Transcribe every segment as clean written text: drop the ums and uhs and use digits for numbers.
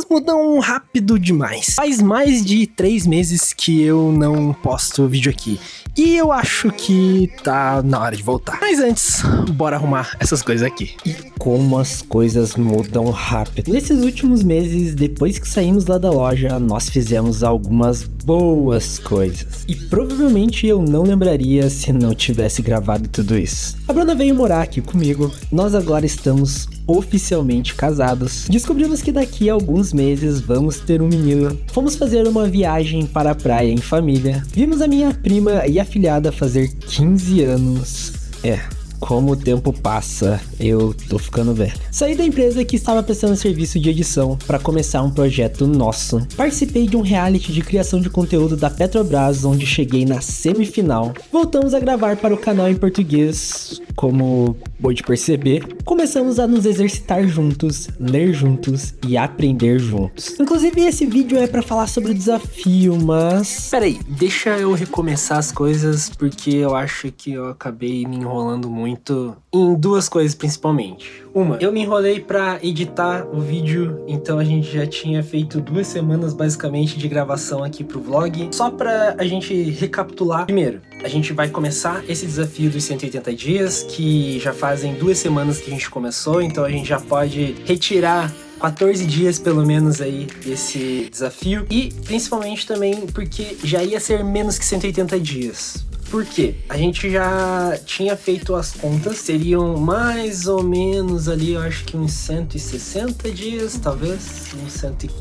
coisas mudam rápido demais. Faz mais de 3 meses que eu não posto vídeo aqui. E eu acho que tá na hora de voltar. Mas antes, bora arrumar essas coisas aqui. E como as coisas mudam rápido. Nesses últimos meses, depois que saímos lá da loja, nós fizemos algumas boas coisas. E provavelmente eu não lembraria se não tivesse gravado tudo isso. A Bruna veio morar aqui comigo. Nós agora estamos oficialmente casados. Descobrimos que daqui a alguns meses vamos ter um menino. Fomos fazer uma viagem para a praia em família. Vimos a minha prima e afilhada fazer 15 anos. Como o tempo passa, eu tô ficando velho. Saí da empresa que estava prestando serviço de edição para começar um projeto nosso. Participei de um reality de criação de conteúdo da Petrobras, onde cheguei na semifinal. Voltamos a gravar para o canal em português, como pôde perceber. Começamos a nos exercitar juntos, ler juntos e aprender juntos. Inclusive esse vídeo é para falar sobre o desafio, mas... Peraí, deixa eu recomeçar as coisas, porque eu acho que eu acabei me enrolando muito em duas coisas principalmente. Uma, eu me enrolei pra editar o vídeo, então a gente já tinha feito 2 semanas basicamente de gravação aqui pro vlog. Só pra a gente recapitular, primeiro, a gente vai começar esse desafio dos 180 dias, que já fazem 2 semanas que a gente começou, então a gente já pode retirar 14 dias pelo menos aí desse desafio. E principalmente também porque já ia ser menos que 180 dias. Por quê? A gente já tinha feito as contas, seriam mais ou menos ali, eu acho que uns 160 dias, talvez,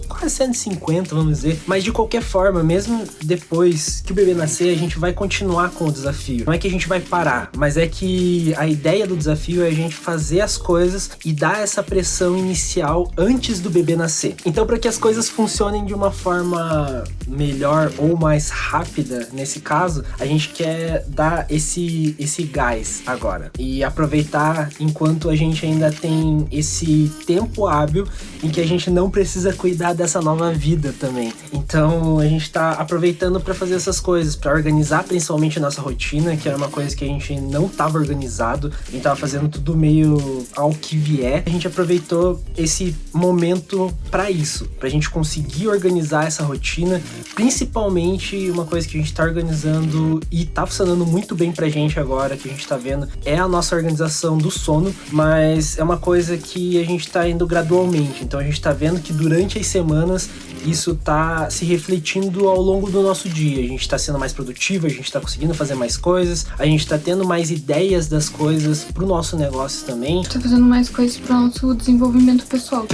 quase 150, vamos dizer. Mas de qualquer forma, mesmo depois que o bebê nascer, a gente vai continuar com o desafio. Não é que a gente vai parar, mas é que a ideia do desafio é a gente fazer as coisas e dar essa pressão inicial antes do bebê nascer. Então, para que as coisas funcionem de uma forma melhor ou mais rápida, nesse caso, a gente quer dar esse gás agora e aproveitar enquanto a gente ainda tem esse tempo hábil em que a gente não precisa cuidar dessa nova vida também. Então a gente tá aproveitando para fazer essas coisas, para organizar principalmente a nossa rotina, que era uma coisa que a gente não tava organizado, a gente tava fazendo tudo meio ao que vier. A gente aproveitou esse momento para isso, pra gente conseguir organizar essa rotina, principalmente uma coisa que a gente tá organizando e tá funcionando muito bem pra gente agora, que a gente tá vendo, é a nossa organização do sono, mas é uma coisa que a gente tá indo gradualmente, então a gente tá vendo que durante as semanas isso tá se refletindo ao longo do nosso dia, a gente tá sendo mais produtivo, a gente tá conseguindo fazer mais coisas, a gente tá tendo mais ideias das coisas pro nosso negócio também. Tá fazendo mais coisas pro nosso desenvolvimento pessoal,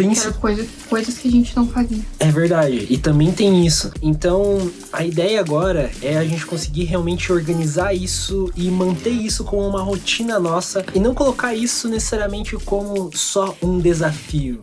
coisas que a gente não fazia. É verdade, e também tem isso. Então, a ideia agora é a gente conseguir realmente organizar isso e manter isso como uma rotina nossa e não colocar isso necessariamente como só um desafio.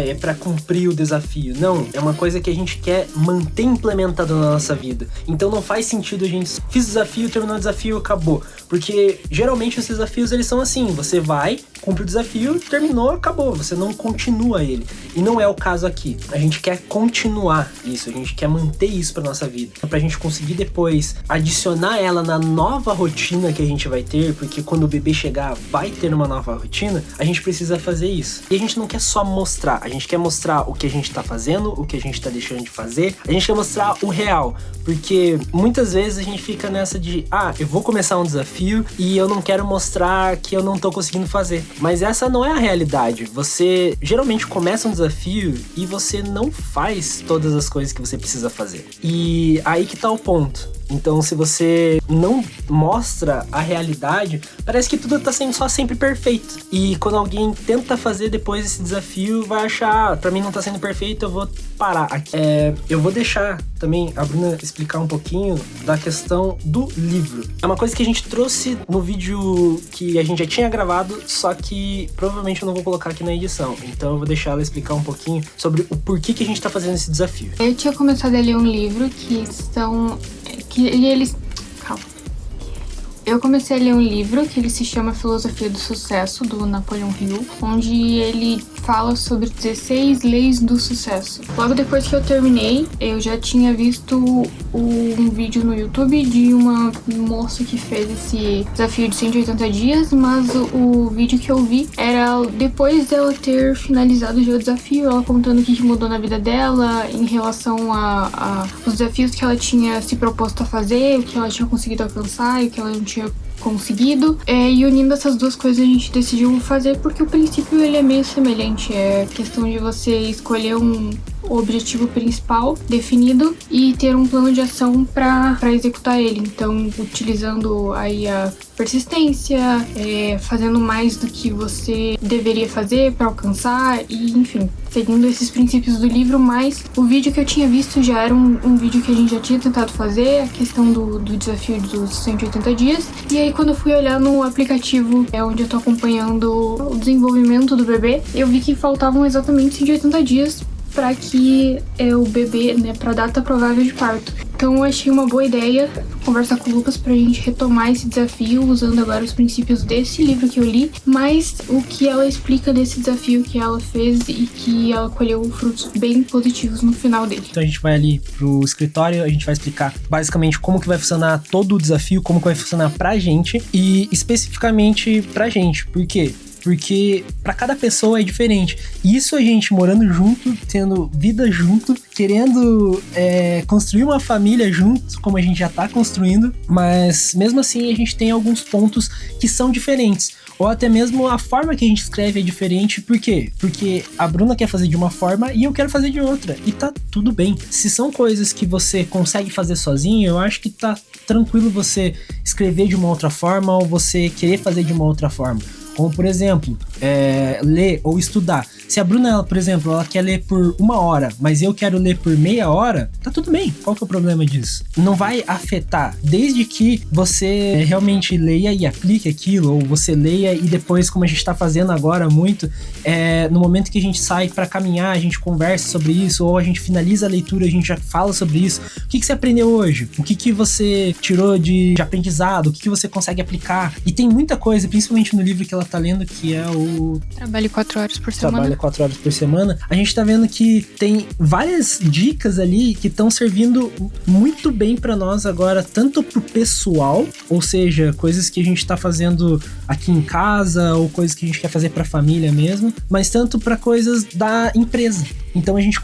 É pra cumprir o desafio. Não, é uma coisa que a gente quer manter implementada na nossa vida. Então não faz sentido a gente fiz o desafio, terminou o desafio, acabou. Porque geralmente os desafios eles são assim, você vai, cumpre o desafio, terminou, acabou, você não continua ele. E não é o caso aqui. A gente quer continuar isso, a gente quer manter isso pra nossa vida. Pra gente conseguir depois adicionar ela na nova rotina que a gente vai ter, porque quando o bebê chegar vai ter uma nova rotina, a gente precisa fazer isso. E a gente não quer só mostrar, a gente quer mostrar o que a gente tá fazendo, o que a gente tá deixando de fazer, a gente quer mostrar o real. Porque muitas vezes a gente fica nessa de, eu vou começar um desafio e eu não quero mostrar que eu não tô conseguindo fazer. Mas essa não é a realidade. Você geralmente começa um desafio e você não faz todas as coisas que você precisa fazer. E aí que tá o ponto. Então, se você não mostra a realidade, parece que tudo tá sendo só sempre perfeito. E quando alguém tenta fazer depois esse desafio, vai achar, pra mim não tá sendo perfeito, eu vou parar aqui. Eu vou deixar também a Bruna explicar um pouquinho da questão do livro. É uma coisa que a gente trouxe no vídeo que a gente já tinha gravado, só que provavelmente eu não vou colocar aqui na edição. Então eu vou deixar ela explicar um pouquinho sobre o porquê que a gente tá fazendo esse desafio. Eu tinha começado a ler um livro Eu comecei a ler um livro que ele se chama Filosofia do Sucesso, do Napoleon Hill, onde ele fala sobre 16 leis do sucesso. Logo depois que eu terminei, eu já tinha visto um vídeo no YouTube de uma moça que fez esse desafio de 180 dias, mas o vídeo que eu vi era depois dela ter finalizado já o desafio, ela contando o que mudou na vida dela em relação a os desafios que ela tinha se proposto a fazer, o que ela tinha conseguido alcançar e o que ela não tinha conseguido. E unindo essas duas coisas a gente decidiu fazer porque o princípio ele é meio semelhante, é questão de você escolher o objetivo principal definido e ter um plano de ação para executar ele. Então, utilizando aí a persistência, fazendo mais do que você deveria fazer para alcançar e, enfim, seguindo esses princípios do livro, mas o vídeo que eu tinha visto já era um vídeo que a gente já tinha tentado fazer, a questão do desafio dos 180 dias. E aí, quando eu fui olhar no aplicativo onde eu tô acompanhando o desenvolvimento do bebê, eu vi que faltavam exatamente 180 dias para que o bebê, né, para data provável de parto. Então eu achei uma boa ideia conversar com o Lucas pra gente retomar esse desafio usando agora os princípios desse livro que eu li, mas o que ela explica desse desafio que ela fez e que ela colheu frutos bem positivos no final dele. Então a gente vai ali pro escritório, a gente vai explicar basicamente como que vai funcionar todo o desafio, como que vai funcionar pra gente e especificamente pra gente. Por quê? Porque pra cada pessoa é diferente. E isso a gente morando junto, tendo vida junto, querendo construir uma família junto, como a gente já tá construindo, mas mesmo assim a gente tem alguns pontos que são diferentes. Ou até mesmo a forma que a gente escreve é diferente. Por quê? Porque a Bruna quer fazer de uma forma e eu quero fazer de outra. E tá tudo bem. Se são coisas que você consegue fazer sozinho, eu acho que tá tranquilo você escrever de uma outra forma ou você querer fazer de uma outra forma. Como, por exemplo, ler ou estudar. Se a Bruna, por exemplo, ela quer ler por 1 hora, mas eu quero ler por meia hora, tá tudo bem. Qual que é o problema disso? Não vai afetar, desde que você realmente leia e aplique aquilo, ou você leia e depois, como a gente tá fazendo agora muito, no momento que a gente sai pra caminhar, a gente conversa sobre isso, ou a gente finaliza a leitura, a gente já fala sobre isso. O que você aprendeu hoje? O que você tirou de aprendizado? O que você consegue aplicar? E tem muita coisa, principalmente no livro que ela tá lendo, que é o... Trabalhe 4 horas por semana. Trabalha 4 horas por semana. A gente tá vendo que tem várias dicas ali que estão servindo muito bem pra nós agora, tanto pro pessoal, ou seja, coisas que a gente tá fazendo aqui em casa, ou coisas que a gente quer fazer pra família mesmo, mas tanto pra coisas da empresa. Então a gente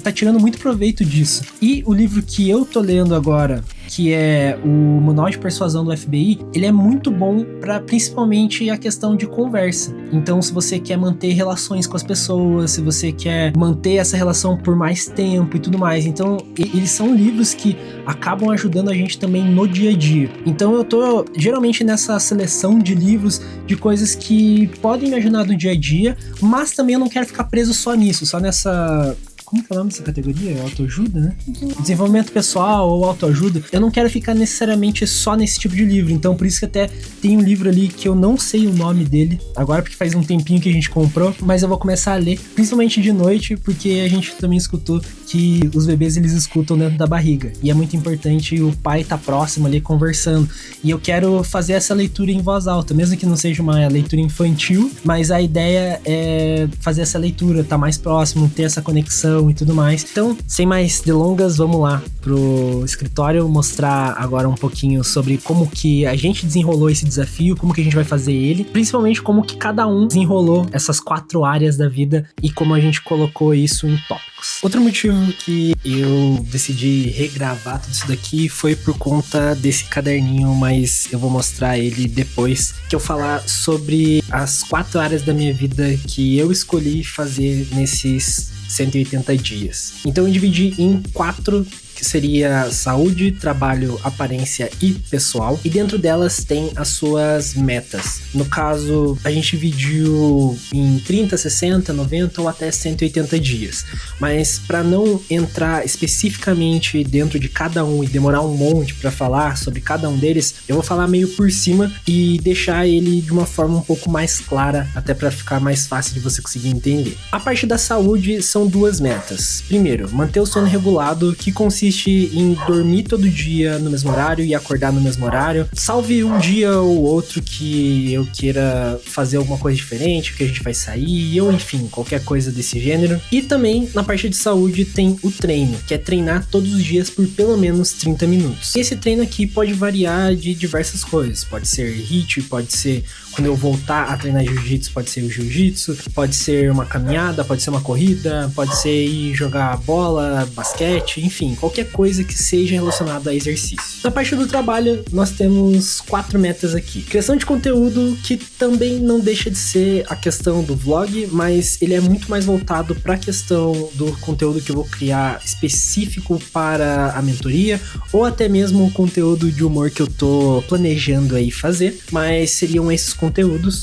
tá tirando muito proveito disso. E o livro que eu tô lendo agora, que é o Manual de Persuasão do FBI, ele é muito bom para principalmente a questão de conversa. Então, se você quer manter relações com as pessoas, se você quer manter essa relação por mais tempo e tudo mais. Então, eles são livros que acabam ajudando a gente também no dia a dia. Então, eu tô geralmente nessa seleção de livros de coisas que podem me ajudar no dia a dia, mas também eu não quero ficar preso só nisso, só nessa... Como que é o nome dessa categoria? É autoajuda, né? Desenvolvimento pessoal ou autoajuda. Eu não quero ficar necessariamente só nesse tipo de livro. Então, por isso que até tem um livro ali que eu não sei o nome dele. Agora, porque faz um tempinho que a gente comprou. Mas eu vou começar a ler, principalmente de noite, porque a gente também escutou que os bebês, eles escutam dentro da barriga. E é muito importante o pai estar próximo ali, conversando. E eu quero fazer essa leitura em voz alta. Mesmo que não seja uma leitura infantil, mas a ideia é fazer essa leitura, estar mais próximo, ter essa conexão e tudo mais. Então, sem mais delongas, vamos lá pro escritório mostrar agora um pouquinho sobre como que a gente desenrolou esse desafio, como que a gente vai fazer ele, principalmente como que cada um desenrolou essas 4 áreas da vida e como a gente colocou isso em tópicos. Outro motivo que eu decidi regravar tudo isso daqui foi por conta desse caderninho, mas eu vou mostrar ele depois que eu falar sobre as 4 áreas da minha vida que eu escolhi fazer nesses 180 dias. Então eu dividi em 4, que seria saúde, trabalho, aparência e pessoal. E dentro delas tem as suas metas. No caso, a gente dividiu em 30, 60, 90 ou até 180 dias. Mas para não entrar especificamente dentro de cada um e demorar um monte para falar sobre cada um deles, eu vou falar meio por cima e deixar ele de uma forma um pouco mais clara, até para ficar mais fácil de você conseguir entender. A parte da saúde são são 2 metas. Primeiro, manter o sono regulado, que consiste em dormir todo dia no mesmo horário e acordar no mesmo horário. Salve um dia ou outro que eu queira fazer alguma coisa diferente, que a gente vai sair, ou enfim, qualquer coisa desse gênero. E também, na parte de saúde, tem o treino, que é treinar todos os dias por pelo menos 30 minutos. Esse treino aqui pode variar de diversas coisas. Pode ser HIIT, pode ser quando eu voltar a treinar jiu-jitsu, pode ser o jiu-jitsu, pode ser uma caminhada, pode ser uma corrida, pode ser ir jogar bola, basquete, enfim, qualquer coisa que seja relacionada a exercício. Na parte do trabalho, nós temos 4 metas aqui. Criação de conteúdo, que também não deixa de ser a questão do vlog, mas ele é muito mais voltado para a questão do conteúdo que eu vou criar específico para a mentoria, ou até mesmo o conteúdo de humor que eu tô planejando aí fazer, mas seriam esses conteúdos.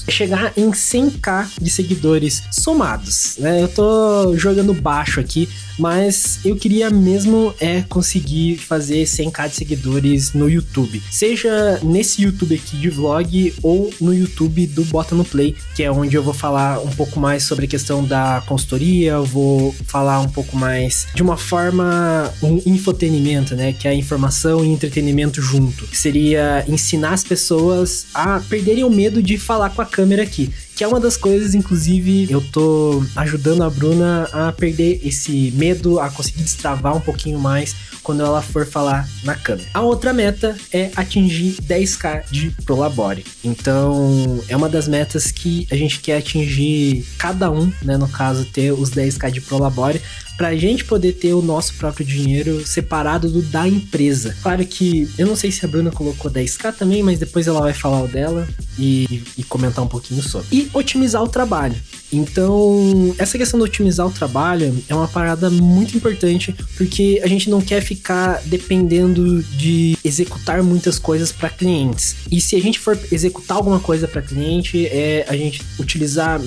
Chegar em 100k de seguidores somados, né? Eu tô jogando baixo aqui, mas eu queria mesmo conseguir fazer 100k de seguidores no YouTube. Seja nesse YouTube aqui de vlog ou no YouTube do Bota no Play, que é onde eu vou falar um pouco mais sobre a questão da consultoria, eu vou falar um pouco mais de uma forma, um infotenimento, né? Que é a informação e entretenimento junto. Que seria ensinar as pessoas a perderem o medo de falar com a câmera aqui. Que é uma das coisas, inclusive, eu tô ajudando a Bruna a perder esse medo, a conseguir destravar um pouquinho mais quando ela for falar na câmera. A outra meta é atingir 10k de Prolabore. Então, é uma das metas que a gente quer atingir cada um, né? No caso, ter os 10k de Prolabore, pra gente poder ter o nosso próprio dinheiro separado do da empresa. Claro que eu não sei se a Bruna colocou 10k também, mas depois ela vai falar o dela e comentar um pouquinho sobre. E otimizar o trabalho. Então, essa questão de otimizar o trabalho é uma parada muito importante, porque a gente não quer ficar dependendo de executar muitas coisas para clientes. E se a gente for executar alguma coisa para cliente, é a gente utilizar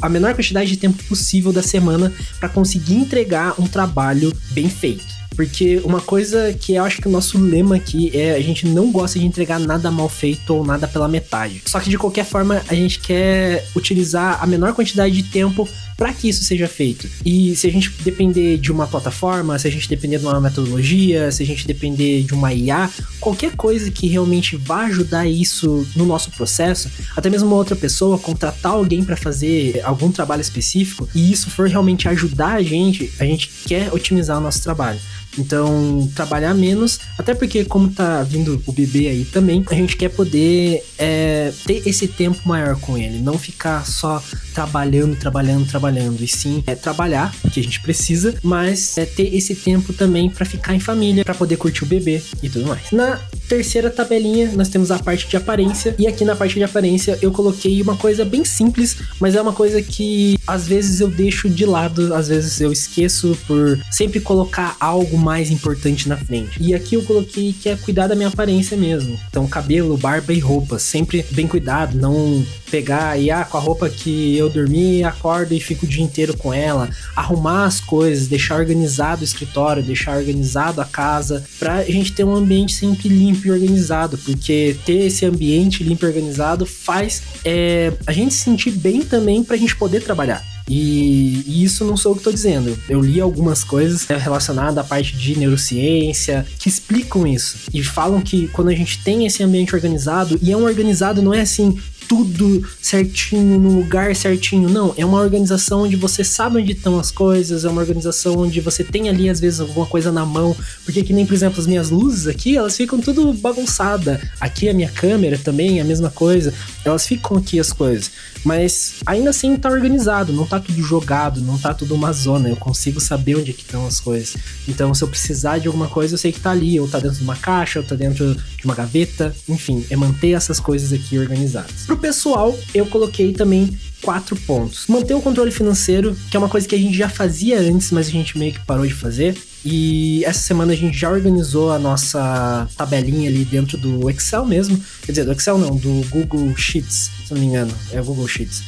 a menor quantidade de tempo possível da semana para conseguir entregar um trabalho bem feito. Porque uma coisa que eu acho que o nosso lema aqui é a gente não gosta de entregar nada mal feito ou nada pela metade. Só que de qualquer forma a gente quer utilizar a menor quantidade de tempo para que isso seja feito. E se a gente depender de uma plataforma, se a gente depender de uma metodologia, se a gente depender de uma IA, qualquer coisa que realmente vá ajudar isso no nosso processo, até mesmo uma outra pessoa, contratar alguém para fazer algum trabalho específico, e isso for realmente ajudar a gente quer otimizar o nosso trabalho. Então, trabalhar menos, até porque como tá vindo o bebê aí também, a gente quer poder ter esse tempo maior com ele, não ficar só trabalhando, e sim trabalhar, que a gente precisa, mas ter esse tempo também pra ficar em família, pra poder curtir o bebê e tudo mais. Na terceira tabelinha, nós temos a parte de aparência, e aqui na parte de aparência eu coloquei uma coisa bem simples, mas é uma coisa que às vezes eu deixo de lado, às vezes eu esqueço por sempre colocar algo mais importante na frente. E aqui eu coloquei que é cuidar da minha aparência mesmo. Então, cabelo, barba e roupa, sempre bem cuidado, não pegar e com a roupa que eu dormi, acordo e fico o dia inteiro com ela, arrumar as coisas, deixar organizado o escritório, deixar organizado a casa, pra gente ter um ambiente sempre limpo e organizado, porque ter esse ambiente limpo e organizado faz a gente se sentir bem também pra gente poder trabalhar. E isso não sou eu que tô dizendo. Eu li algumas coisas relacionadas à parte de neurociência que explicam isso. E falam que quando a gente tem esse ambiente organizado, e organizado não é assim, tudo certinho, no lugar certinho, não. É uma organização onde você sabe onde estão as coisas, é uma organização onde você tem ali, às vezes, alguma coisa na mão. Porque que nem, por exemplo, as minhas luzes aqui, elas ficam tudo bagunçadas. Aqui a minha câmera também é a mesma coisa. Elas ficam aqui as coisas. Mas ainda assim tá organizado, não tá tudo jogado, não tá tudo uma zona. Eu consigo saber onde é que estão as coisas. Então, se eu precisar de alguma coisa, eu sei que tá ali. Ou tá dentro de uma caixa, ou tá dentro de uma gaveta. Enfim, é manter essas coisas aqui organizadas. Pro pessoal, eu coloquei também 4 pontos. Manter o controle financeiro, que é uma coisa que a gente já fazia antes, mas a gente meio que parou de fazer. E essa semana a gente já organizou a nossa tabelinha ali dentro do Excel mesmo. Quer dizer, do Excel não, do Google Sheets, se não me engano. É o Google Sheets.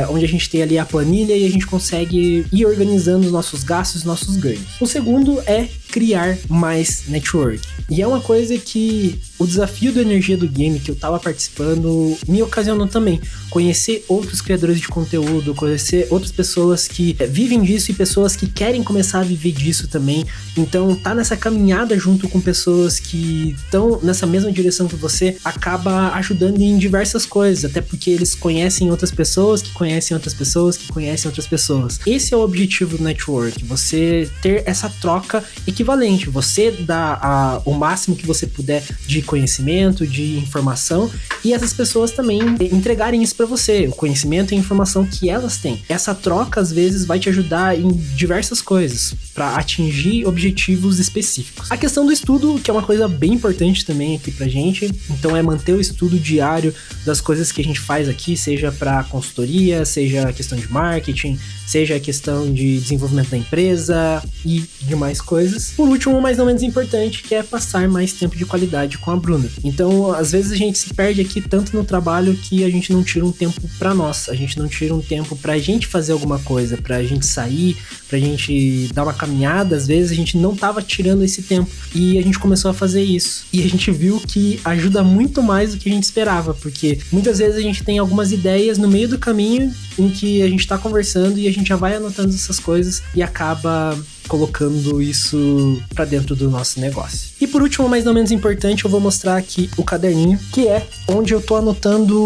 Onde a gente tem ali a planilha e a gente consegue ir organizando os nossos gastos e nossos ganhos. O segundo é criar mais network. E é uma coisa que o desafio do Energia do Game que eu tava participando me ocasionou também conhecer outros criadores de conteúdo, conhecer outras pessoas que vivem disso e pessoas que querem começar a viver disso também. Então, tá nessa caminhada junto com pessoas que estão nessa mesma direção que você acaba ajudando em diversas coisas, até porque eles conhecem outras pessoas, que conhecem outras pessoas, que conhecem outras pessoas. Esse é o objetivo do network, você ter essa troca equivalente, você dar o máximo que você puder de conhecimento, de informação, e essas pessoas também entregarem isso pra você, o conhecimento e a informação que elas têm. Essa troca, às vezes, vai te ajudar em diversas coisas, para atingir objetivos específicos. A questão do estudo, que é uma coisa bem importante também aqui pra gente, então é manter o estudo diário das coisas que a gente faz aqui, seja para consultoria, seja a questão de marketing, seja a questão de desenvolvimento da empresa e demais coisas. Por último, mas não menos importante, que é passar mais tempo de qualidade com a Bruna. Então, às vezes a gente se perde aqui tanto no trabalho que a gente não tira um tempo pra nós, a gente não tira um tempo pra gente fazer alguma coisa, pra gente sair, pra gente dar uma caminhada. Às vezes a gente não tava tirando esse tempo e a gente começou a fazer isso. E a gente viu que ajuda muito mais do que a gente esperava, porque muitas vezes a gente tem algumas ideias no meio do caminho em que a gente tá conversando e a gente já vai anotando essas coisas e acaba colocando isso pra dentro do nosso negócio. E por último, mas não menos importante, eu vou mostrar aqui o caderninho, que é onde eu tô anotando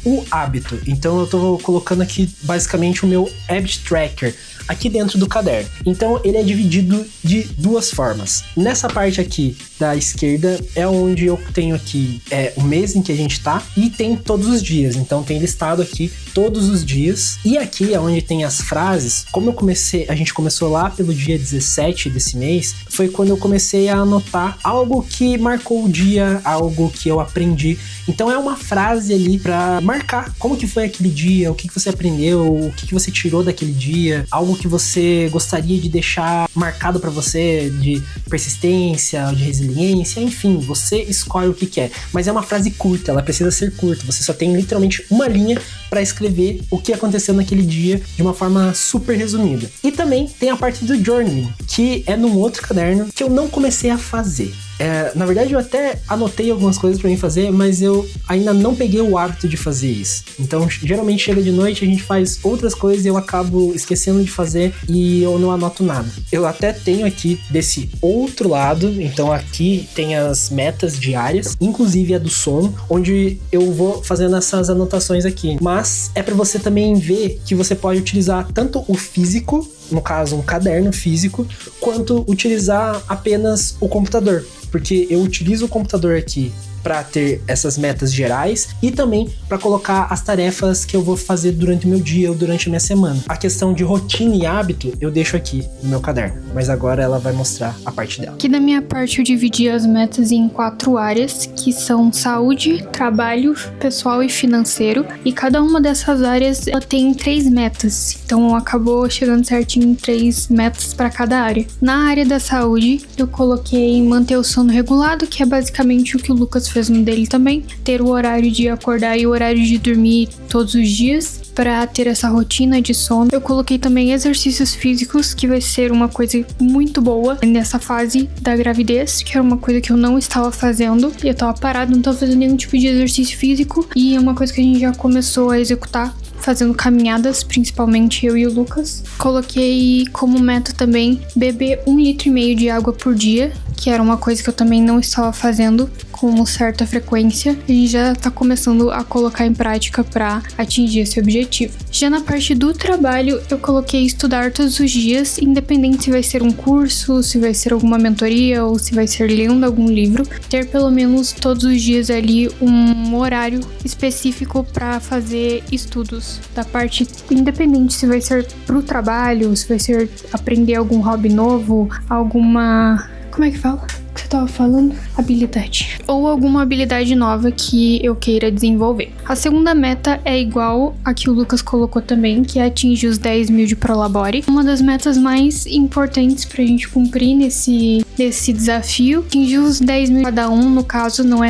o hábito. Então eu tô colocando aqui basicamente o meu habit tracker aqui dentro do caderno. Então ele é dividido de duas formas. Nessa parte aqui da esquerda é onde eu tenho aqui o mês em que a gente tá e tem todos os dias. Então tem listado aqui todos os dias. E aqui é onde tem as frases. Como a gente começou lá pelo dia 17 desse mês, foi quando eu comecei a anotar algo que marcou o dia, algo que eu aprendi. Então é uma frase ali pra marcar como que foi aquele dia, o que você aprendeu, o que você tirou daquele dia, algo que você gostaria de deixar marcado pra você, de persistência, de resiliência, enfim, você escolhe o que quer. Mas é uma frase curta, ela precisa ser curta, você só tem literalmente uma linha pra escrever o que aconteceu naquele dia de uma forma super resumida. E também tem a parte do journaling, que é num outro caderno que eu não comecei a fazer. Na verdade, eu até anotei algumas coisas pra mim fazer, mas eu ainda não peguei o hábito de fazer isso. Então, geralmente chega de noite, a gente faz outras coisas e eu acabo esquecendo de fazer e eu não anoto nada. Eu até tenho aqui desse outro lado, então aqui tem as metas diárias, inclusive a do sono, onde eu vou fazendo essas anotações aqui. Mas é pra você também ver que você pode utilizar tanto o físico, no caso um caderno físico, quanto utilizar apenas o computador. Porque eu utilizo o computador aqui para ter essas metas gerais e também para colocar as tarefas que eu vou fazer durante o meu dia ou durante a minha semana. A questão de rotina e hábito eu deixo aqui no meu caderno, mas agora ela vai mostrar a parte dela. Aqui da minha parte eu dividi as metas em 4 áreas, que são saúde, trabalho, pessoal e financeiro, e cada uma dessas áreas ela tem 3 metas, então acabou chegando certinho em 3 metas para cada área. Na área da saúde eu coloquei manter o sono regulado, que é basicamente o que o Lucas fez no dele também, ter o horário de acordar e o horário de dormir todos os dias para ter essa rotina de sono. Eu coloquei também exercícios físicos, que vai ser uma coisa muito boa nessa fase da gravidez, que era uma coisa que eu não estava fazendo, eu estava parada, não estava fazendo nenhum tipo de exercício físico, e é uma coisa que a gente já começou a executar fazendo caminhadas, principalmente eu e o Lucas. Coloquei como meta também beber 1,5 litro de água por dia, que era uma coisa que eu também não estava fazendo com certa frequência. A gente já tá começando a colocar em prática para atingir esse objetivo. Já na parte do trabalho, eu coloquei estudar todos os dias, independente se vai ser um curso, se vai ser alguma mentoria ou se vai ser lendo algum livro, ter pelo menos todos os dias ali um horário específico para fazer estudos. Da parte independente se vai ser pro trabalho, se vai ser aprender algum hobby novo, alguma... Como é que fala? O que você tava falando? Habilidade. Ou alguma habilidade nova que eu queira desenvolver. A segunda meta é igual a que o Lucas colocou também, que é atingir os 10 mil de Prolabore. Uma das metas mais importantes pra gente cumprir nesse desse desafio. Atingir os 10 mil cada um, no caso, não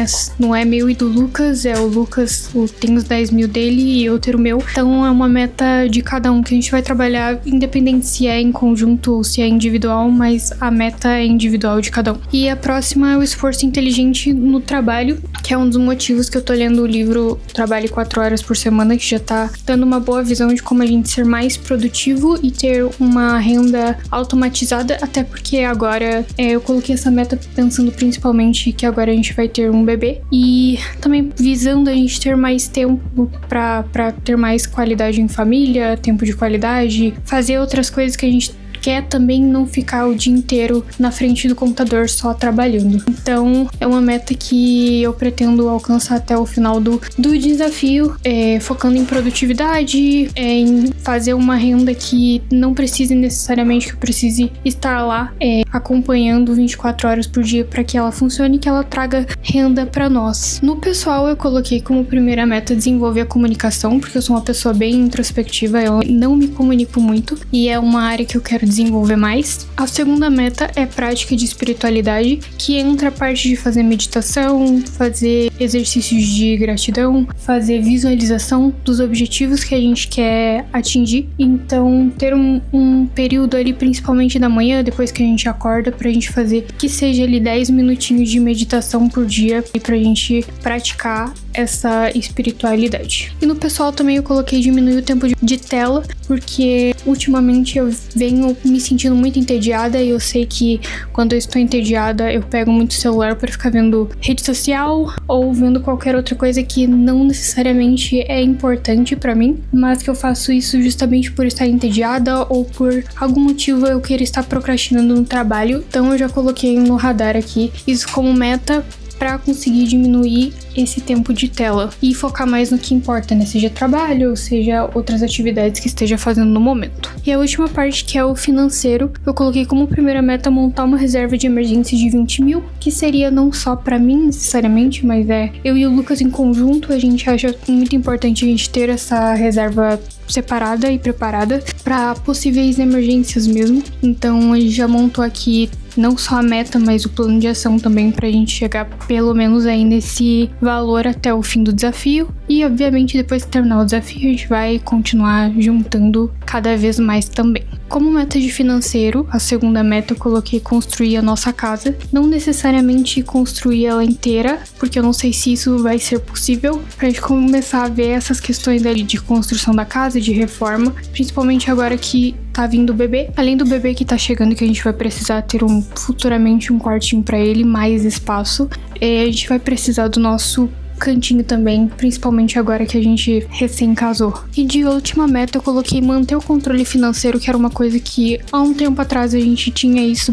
é meu e do Lucas, é o Lucas tem os 10 mil dele e eu ter o meu. Então é uma meta de cada um que a gente vai trabalhar, independente se é em conjunto ou se é individual, mas a meta é individual de cada um. E a próxima é o esforço inteligente no trabalho, que é um dos motivos que eu tô lendo o livro Trabalhe 4 horas por semana, que já tá dando uma boa visão de como a gente ser mais produtivo e ter uma renda automatizada, até porque agora eu coloquei essa meta pensando principalmente que agora a gente vai ter um bebê e também visando a gente ter mais tempo pra ter mais qualidade em família, tempo de qualidade, fazer outras coisas que a gente quer também, não ficar o dia inteiro na frente do computador só trabalhando. Então é uma meta que eu pretendo alcançar até o final do desafio, focando em produtividade, em fazer uma renda que não precise necessariamente que eu precise estar lá acompanhando 24 horas por dia para que ela funcione e que ela traga renda para nós. No pessoal, eu coloquei como primeira meta desenvolver a comunicação, porque eu sou uma pessoa bem introspectiva, eu não me comunico muito e é uma área que eu quero desenvolver mais. A segunda meta é prática de espiritualidade, que entra a parte de fazer meditação, fazer exercícios de gratidão, fazer visualização dos objetivos que a gente quer atingir. Então, ter um período ali, principalmente da manhã, depois que a gente acorda, pra gente fazer que seja ali 10 minutinhos de meditação por dia e pra gente praticar essa espiritualidade. E no pessoal também eu coloquei diminuir o tempo de tela, porque ultimamente eu venho me sentindo muito entediada e eu sei que quando eu estou entediada eu pego muito celular para ficar vendo rede social ou vendo qualquer outra coisa que não necessariamente é importante para mim, mas que eu faço isso justamente por estar entediada ou por algum motivo eu queira estar procrastinando no trabalho. Então eu já coloquei no radar aqui isso como meta para conseguir diminuir esse tempo de tela e focar mais no que importa, né? Seja trabalho, seja outras atividades que esteja fazendo no momento. E a última parte, que é o financeiro, eu coloquei como primeira meta montar uma reserva de emergência de 20 mil, que seria não só para mim necessariamente, mas eu e o Lucas em conjunto, a gente acha muito importante a gente ter essa reserva separada e preparada para possíveis emergências mesmo. Então a gente já montou aqui não só a meta, mas o plano de ação também pra gente chegar pelo menos aí nesse valor até o fim do desafio. E obviamente depois que terminar o desafio a gente vai continuar juntando cada vez mais também. Como meta de financeiro, a segunda meta eu coloquei construir a nossa casa. Não necessariamente construir ela inteira, porque eu não sei se isso vai ser possível, pra gente começar a ver essas questões ali de construção da casa, de reforma, principalmente agora que tá vindo o bebê. Além do bebê que tá chegando, que a gente vai precisar ter futuramente um quartinho pra ele, mais espaço, a gente vai precisar do nosso cantinho também, principalmente agora que a gente recém casou. E de última meta eu coloquei manter o controle financeiro, que era uma coisa que há um tempo atrás a gente tinha isso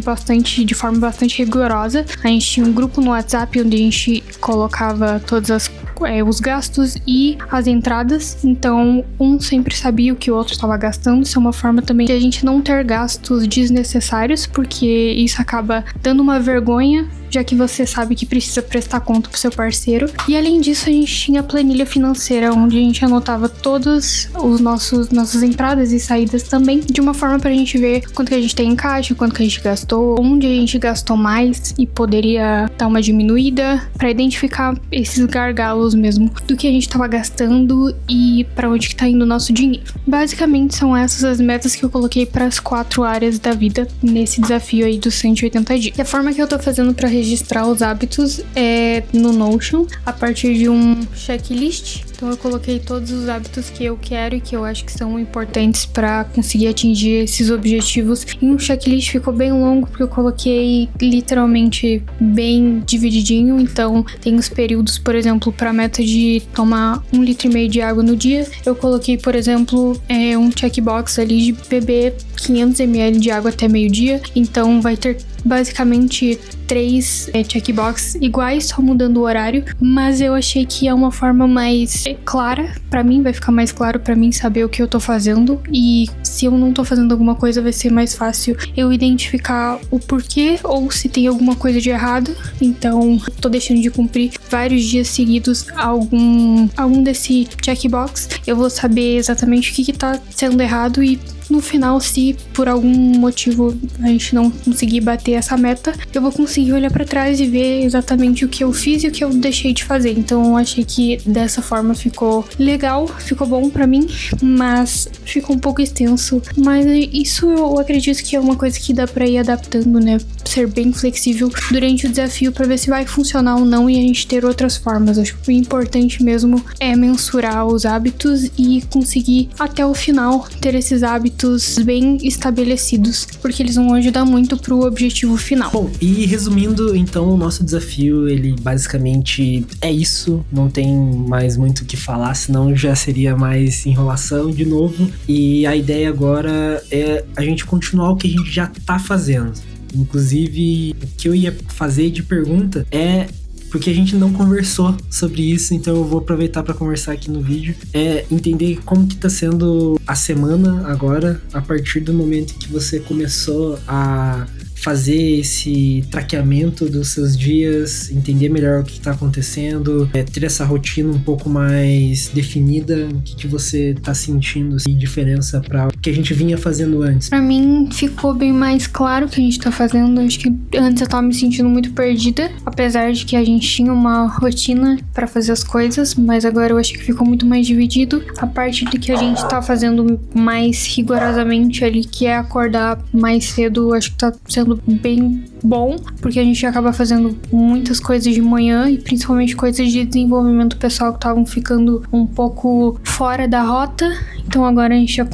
de forma bastante rigorosa. A gente tinha um grupo no WhatsApp onde a gente colocava todas os gastos e as entradas, então um sempre sabia o que o outro estava gastando. Isso é uma forma também de a gente não ter gastos desnecessários, porque isso acaba dando uma vergonha, já que você sabe que precisa prestar conta pro seu parceiro. E além disso, a gente tinha a planilha financeira, onde a gente anotava todas nossas entradas e saídas também, de uma forma pra gente ver quanto que a gente tem em caixa, quanto que a gente gastou, onde a gente gastou mais e poderia dar uma diminuída, pra identificar esses gargalos mesmo do que a gente tava gastando e pra onde que tá indo o nosso dinheiro. Basicamente são essas as metas que eu coloquei para as 4 áreas da vida nesse desafio aí dos 180 dias. E a forma que eu tô fazendo pra registrar os hábitos é no Notion, a partir de um checklist. Então eu coloquei todos os hábitos que eu quero e que eu acho que são importantes para conseguir atingir esses objetivos. Em um checklist ficou bem longo, porque eu coloquei literalmente bem divididinho. Então tem os períodos, por exemplo, para a meta de tomar 1,5 litro de água no dia. Eu coloquei, por exemplo, um checkbox ali de beber 500 ml de água até meio-dia. Então vai ter basicamente 3 checkbox iguais, só mudando o horário, mas eu achei que é uma forma mais clara pra mim, vai ficar mais claro pra mim saber o que eu tô fazendo, e se eu não tô fazendo alguma coisa vai ser mais fácil eu identificar o porquê ou se tem alguma coisa de errado. Então tô deixando de cumprir vários dias seguidos algum desse checkbox, eu vou saber exatamente o que tá sendo errado e no final, se por algum motivo a gente não conseguir bater essa meta, eu vou conseguir olhar pra trás e ver exatamente o que eu fiz e o que eu deixei de fazer. Então eu achei que dessa forma ficou legal, ficou bom pra mim, mas ficou um pouco extenso. Mas isso eu acredito que é uma coisa que dá pra ir adaptando, né? Ser bem flexível durante o desafio pra ver se vai funcionar ou não e a gente ter outras formas. Acho que o importante mesmo é mensurar os hábitos e conseguir até o final ter esses hábitos bem estabelecidos, porque eles vão ajudar muito pro objetivo final. Bom, e resumindo, então, o nosso desafio, ele basicamente é isso, não tem mais muito o que falar, senão já seria mais enrolação de novo, e a ideia agora é a gente continuar o que a gente já tá fazendo. Inclusive, o que eu ia fazer de pergunta é porque a gente não conversou sobre isso, então eu vou aproveitar para conversar aqui no vídeo, é entender como que tá sendo a semana agora, a partir do momento que você começou a fazer esse traqueamento dos seus dias, entender melhor o que está acontecendo, ter essa rotina um pouco mais definida, o que você está sentindo de diferença para o que a gente vinha fazendo antes. Pra mim ficou bem mais claro o que a gente tá fazendo. Acho que antes eu tava me sentindo muito perdida, apesar de que a gente tinha uma rotina pra fazer as coisas, mas agora eu acho que ficou muito mais dividido. A parte do que a gente tá fazendo mais rigorosamente ali, que é acordar mais cedo, acho que tá sendo bem bom, porque a gente acaba fazendo muitas coisas de manhã e principalmente coisas de desenvolvimento pessoal que estavam ficando um pouco fora da rota. Então agora a gente já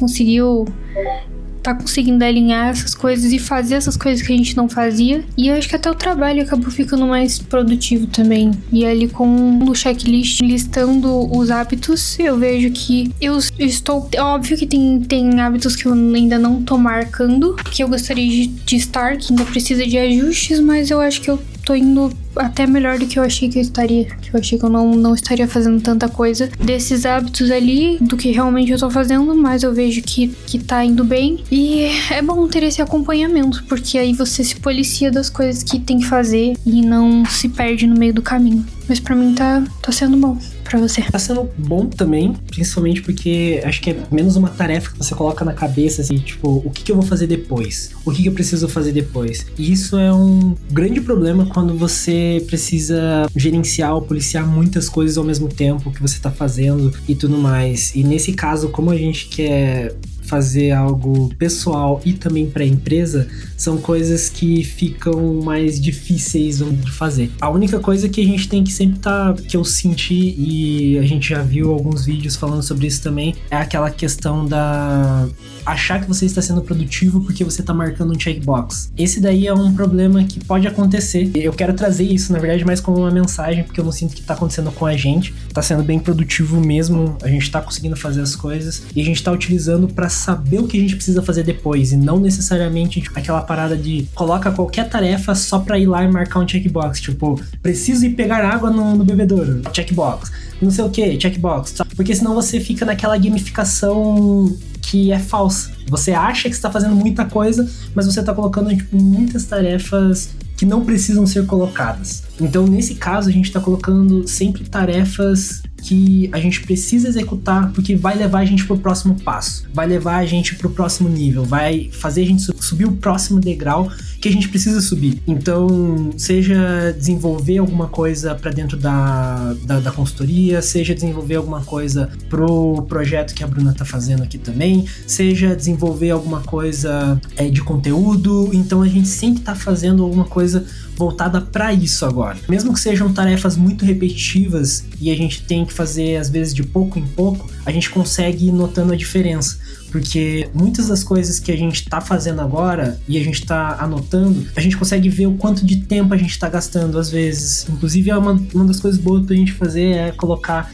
tá conseguindo alinhar essas coisas e fazer essas coisas que a gente não fazia. E eu acho que até o trabalho acabou ficando mais produtivo também. E ali com o checklist, listando os hábitos, eu vejo que eu estou... Óbvio que tem hábitos que eu ainda não tô marcando, que eu gostaria de estar, que ainda precisa de ajustes, mas eu acho que eu tô indo até melhor do que eu achei que eu estaria. Que eu achei que eu não estaria fazendo tanta coisa desses hábitos ali, do que realmente eu tô fazendo, mas eu vejo que tá indo bem. E é bom ter esse acompanhamento, porque aí você se policia das coisas que tem que fazer e não se perde no meio do caminho. Mas pra mim tá sendo bom. Pra você. Tá sendo bom também, principalmente porque acho que é menos uma tarefa que você coloca na cabeça, assim, tipo, o que eu vou fazer depois? O que eu preciso fazer depois? E isso é um grande problema quando você precisa gerenciar ou policiar muitas coisas ao mesmo tempo que você tá fazendo e tudo mais. E nesse caso, como a gente quer fazer algo pessoal e também para a empresa, são coisas que ficam mais difíceis de fazer. A única coisa que a gente tem que sempre que eu senti, e a gente já viu alguns vídeos falando sobre isso também, é aquela questão da achar que você está sendo produtivo porque você está marcando um checkbox. Esse daí é um problema que pode acontecer. Eu quero trazer isso, na verdade, mais como uma mensagem, porque eu não sinto que está acontecendo com a gente. Tá sendo bem produtivo mesmo, a gente tá conseguindo fazer as coisas e a gente tá utilizando para saber o que a gente precisa fazer depois, e não necessariamente aquela parada de coloca qualquer tarefa só pra ir lá e marcar um checkbox, tipo, preciso ir pegar água no bebedouro, checkbox, não sei o que, checkbox, porque senão você fica naquela gamificação que é falsa. Você acha que está fazendo muita coisa, mas você tá colocando, tipo, muitas tarefas que não precisam ser colocadas. Então, nesse caso, a gente tá colocando sempre tarefas que a gente precisa executar, porque vai levar a gente pro próximo passo, vai levar a gente pro próximo nível, vai fazer a gente subir o próximo degrau que a gente precisa subir. Então, seja desenvolver alguma coisa para dentro da consultoria, seja desenvolver alguma coisa pro projeto que a Bruna tá fazendo aqui também, seja desenvolver alguma coisa de conteúdo. Então, a gente sempre tá fazendo alguma coisa voltada para isso agora. Mesmo que sejam tarefas muito repetitivas e a gente tem que fazer às vezes de pouco em pouco, a gente consegue ir notando a diferença. Porque muitas das coisas que a gente tá fazendo agora e a gente tá anotando, a gente consegue ver o quanto de tempo a gente tá gastando às vezes. Inclusive, uma das coisas boas pra gente fazer é colocar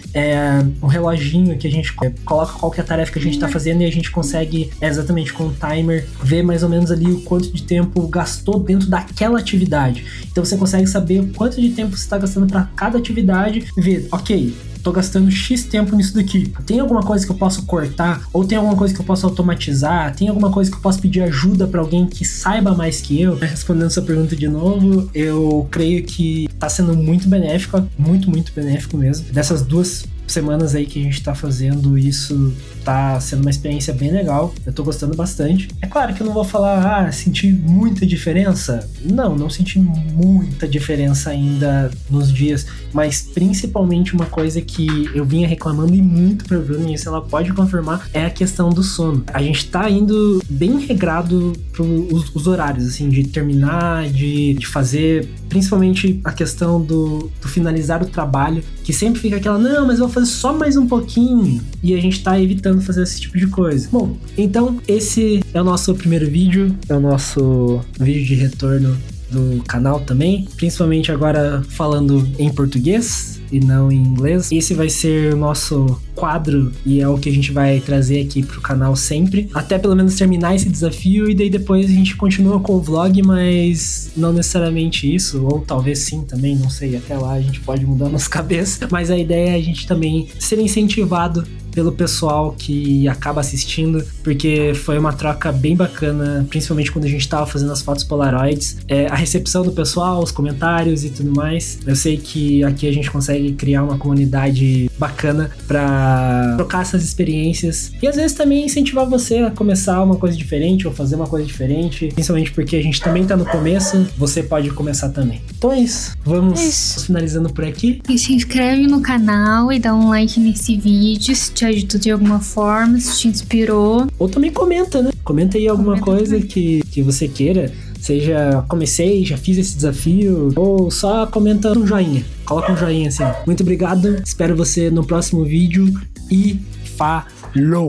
um reloginho que a gente coloca qual que é a tarefa que a gente tá fazendo, e a gente consegue, exatamente com o timer, ver mais ou menos ali o quanto de tempo gastou dentro daquela atividade. Então você consegue saber o quanto de tempo você tá gastando para cada atividade e ver, ok, tô gastando X tempo nisso daqui. Tem alguma coisa que eu posso cortar? Ou tem alguma coisa que eu posso automatizar? Tem alguma coisa que eu posso pedir ajuda pra alguém que saiba mais que eu? Respondendo essa pergunta de novo, eu creio que tá sendo muito benéfico, muito, muito benéfico mesmo. Dessas 2 semanas aí que a gente tá fazendo isso, Tá sendo uma experiência bem legal, eu tô gostando bastante. É claro que eu não vou falar, senti muita diferença. Não senti muita diferença ainda nos dias, mas principalmente uma coisa que eu vinha reclamando e muito pra Bruna, e isso ela pode confirmar, é a questão do sono. A gente tá indo bem regrado pros horários, assim, de terminar, de fazer, principalmente a questão do finalizar o trabalho, que sempre fica aquela, não, mas eu vou fazer só mais um pouquinho, e a gente tá evitando fazer esse tipo de coisa. Bom, então esse é o nosso primeiro vídeo, é o nosso vídeo de retorno do canal também, principalmente agora falando em português e não em inglês. Esse vai ser o nosso quadro e é o que a gente vai trazer aqui pro canal sempre, até pelo menos terminar esse desafio, e daí depois a gente continua com o vlog, mas não necessariamente isso, ou talvez sim também, não sei, até lá a gente pode mudar nossa cabeça, mas a ideia é a gente também ser incentivado pelo pessoal que acaba assistindo, porque foi uma troca bem bacana, principalmente quando a gente tava fazendo as fotos Polaroids, a recepção do pessoal, os comentários e tudo mais. Eu sei que aqui a gente consegue criar uma comunidade bacana pra trocar essas experiências e às vezes também incentivar você a começar uma coisa diferente ou fazer uma coisa diferente, principalmente porque a gente também tá no começo, você pode começar também. Então é isso, vamos finalizando por aqui. E se inscreve no canal e dá um like nesse vídeo se te ajudou de alguma forma, se te inspirou. Ou também comenta, né? Comenta aí alguma coisa que você queira. Seja, comecei, já fiz esse desafio, ou só comenta um joinha. Coloca um joinha assim. Muito obrigado, espero você no próximo vídeo e falou!